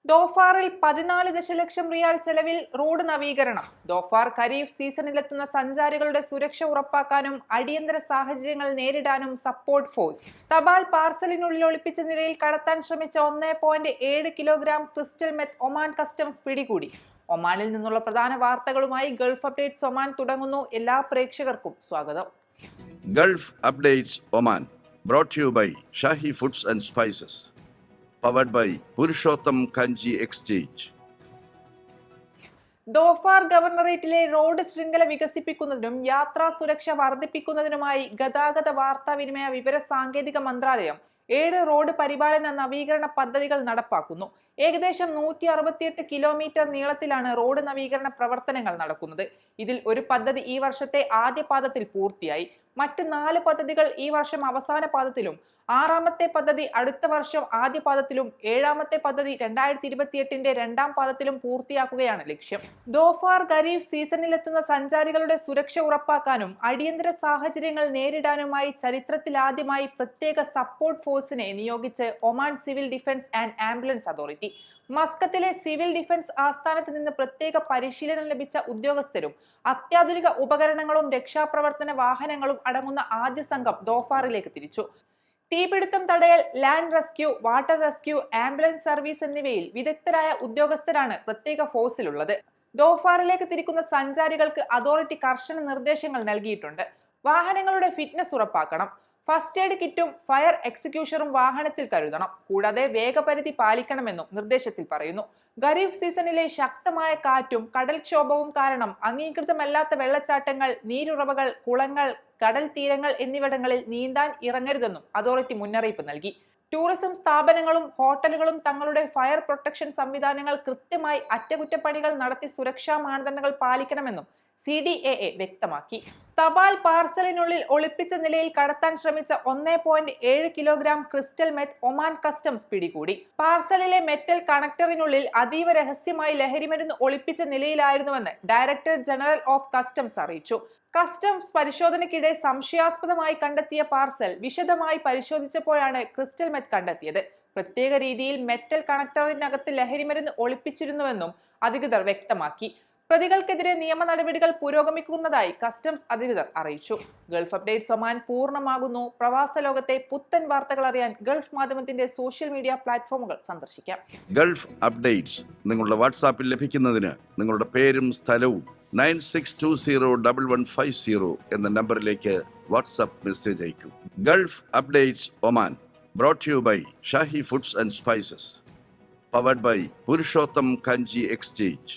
ദോഫാറിൽ 14 ദശലക്ഷം റിയാൽ ചെലവിൽ റോഡ് നവീകരണം. ദോഫാർ ഖരീഫ് സീസണിലെത്തുന്ന സഞ്ചാരികളുടെ സുരക്ഷ ഉറപ്പാക്കാനും അടിയന്തര സാഹചര്യങ്ങൾ നേരിടാനും സപ്പോർട്ട് ഫോഴ്സ്. തപാൽ പാർസലിനുള്ളിൽ ഒളിപ്പിച്ച നിലയിൽ കടത്താൻ ശ്രമിച്ച 1.7 kilogram crystal meth Oman customs പിടികൂടി. ഒമാനിൽ നിന്നുള്ള പ്രധാന വാർത്തകളുമായി ഗൾഫ് അപ്ഡേറ്റ്സ് ഒമാൻ തുടങ്ങുന്നു. എല്ലാ പ്രേക്ഷകർക്കും സ്വാഗതം. Gulf updates Oman brought to you by Shahi Foods and Spices, powered by Purushottam Kanji Exchange. Dhofar ഗവർണറേറ്റിലെ റോഡ് ശൃംഖല വികസിപ്പിക്കുന്നതിനും യാത്രാ സുരക്ഷ വർദ്ധിപ്പിക്കുന്നതിനുമായി ഗതാഗത വാർത്താവിനിമയ വിവര സാങ്കേതിക മന്ത്രാലയം 7 റോഡ് പരിപാലന നവീകരണ പദ്ധതികൾ നടപ്പാക്കുന്നു. ഏകദേശം 168 കിലോമീറ്റർ നീളത്തിലാണ് റോഡ് നവീകരണ പ്രവർത്തനങ്ങൾ നടക്കുന്നത്. ഇതിൽ ഒരു പദ്ധതി ഈ വർഷത്തെ ആദ്യ പാദത്തിൽ പൂർത്തിയായി. മറ്റ് 4 പദ്ധതികൾ ഈ വർഷം അവസാന പാദത്തിലും 6ാമത്തെ പദ്ധതി അടുത്ത വർഷം ആദ്യ പാദത്തിലും 7ാമത്തെ പദ്ധതി 2028 രണ്ടാം പാദത്തിലും പൂർത്തിയാക്കുകയാണ് ലക്ഷ്യം. ദോഫാർ ഖരീഫ് സീസണിലെത്തുന്ന സഞ്ചാരികളുടെ സുരക്ഷ ഉറപ്പാക്കാനും അടിയന്തര സാഹചര്യങ്ങൾ നേരിടാനുമായി ചരിത്രത്തിലാദ്യമായി പ്രത്യേക സപ്പോർട്ട് ഫോഴ്സിനെ നിയോഗിച്ച് Oman civil defence and ambulance authority. മസ്കത്തിലെ സിവിൽ ഡിഫൻസ് ആസ്ഥാനത്ത് നിന്ന് പ്രത്യേക പരിശീലനം ലഭിച്ച ഉദ്യോഗസ്ഥരും അത്യാധുനിക ഉപകരണങ്ങളും രക്ഷാപ്രവർത്തന വാഹനങ്ങളും അടങ്ങുന്ന ആദ്യ സംഘം ദോഫാറിലേക്ക് തിരിച്ചു. തീപിടുത്തം തടയൽ, land rescue, water rescue, ambulance service എന്നിവയിൽ വിദഗ്ധരായ ഉദ്യോഗസ്ഥരാണ് പ്രത്യേക ഫോഴ്സിലുള്ളത്. ദോഫാറിലേക്ക് തിരിക്കുന്ന സഞ്ചാരികൾക്ക് അതോറിറ്റി കർശന നിർദ്ദേശങ്ങൾ നൽകിയിട്ടുണ്ട്. വാഹനങ്ങളുടെ ഫിറ്റ്നസ് ഉറപ്പാക്കണം. ഫസ്റ്റ് എയ്ഡ് കിറ്റും ഫയർ എക്സിക്യൂഷറും വാഹനത്തിൽ കരുതണം. കൂടാതെ വേഗപരിധി പാലിക്കണമെന്നും നിർദ്ദേശത്തിൽ പറയുന്നു. ഖരീഫ് സീസണിലെ ശക്തമായ കാറ്റും കടൽക്ഷോഭവും കാരണം അംഗീകൃതമല്ലാത്ത വെള്ളച്ചാട്ടങ്ങൾ, നീരുറവകൾ, കുളങ്ങൾ, കടൽ തീരങ്ങൾ എന്നിവിടങ്ങളിൽ നീന്താൻ ഇറങ്ങരുതെന്നും അതോറിറ്റി മുന്നറിയിപ്പ് നൽകി. ടൂറിസം സ്ഥാപനങ്ങളും ഹോട്ടലുകളും തങ്ങളുടെ ഫയർ പ്രൊട്ടക്ഷൻ സംവിധാനങ്ങൾ കൃത്യമായി അറ്റകുറ്റപ്പണികൾ നടത്തി സുരക്ഷാ മാനദണ്ഡങ്ങൾ പാലിക്കണമെന്നും CDAA വ്യക്തമാക്കി. തപാൽ പാർസലിനുള്ളിൽ ഒളിപ്പിച്ച നിലയിൽ കടത്താൻ ശ്രമിച്ച 1.7 kilogram crystal meth Oman customs പിടികൂടി. പാർസലിലെ മെറ്റൽ കണക്ടറിനുള്ളിൽ അതീവ രഹസ്യമായി ലഹരിമരുന്ന് ഒളിപ്പിച്ച നിലയിലായിരുന്നുവെന്ന് ഡയറക്ടർ ജനറൽ ഓഫ് കസ്റ്റംസ് അറിയിച്ചു. കസ്റ്റംസ് പരിശോധനയ്ക്കിടെ സംശയാസ്പദമായി കണ്ടെത്തിയ പാർസൽ വിശദമായി പരിശോധിച്ചപ്പോഴാണ് ക്രിസ്റ്റൽ മെത്ത് കണ്ടെത്തിയത്. പ്രത്യേക രീതിയിൽ മെറ്റൽ കണക്ടറിനകത്ത് ലഹരിമരുന്ന് ഒളിപ്പിച്ചിരുന്നുവെന്നും അധികൃതർ വ്യക്തമാക്കി. പ്രതികൾക്കെതിരെ നിയമ നടപടികൾ പുരോഗമിക്കുന്നതായി കസ്റ്റംസ് അധികൃതർ അറിയിച്ചു. ഗൾഫ് അപ്ഡേറ്റ്സ് ഒമാൻ പൂർണ്ണമാകുന്നു. പ്രവാസ ലോകത്തെ പുത്തൻ വാർത്തകൾ അറിയാൻ ഗൾഫ് മാധ്യമത്തിന്റെ സോഷ്യൽ മീഡിയ പ്ലാറ്റ്ഫോമുകൾ സന്ദർശിക്കാം. ഗൾഫ് അപ്ഡേറ്റ്സ് നിങ്ങളുടെ വാട്സാപ്പിൽ ലഭിക്കുന്നതിന് നിങ്ങളുടെ പേരും സ്ഥലവും 96201150 എന്ന നമ്പറിലേക്ക് വാട്സാപ്പ് മെസ്സേജ് അയക്കൂ. Gulf updates Oman brought to you by Shahi Foods and Spices, powered by Purushottam Kanji Exchange.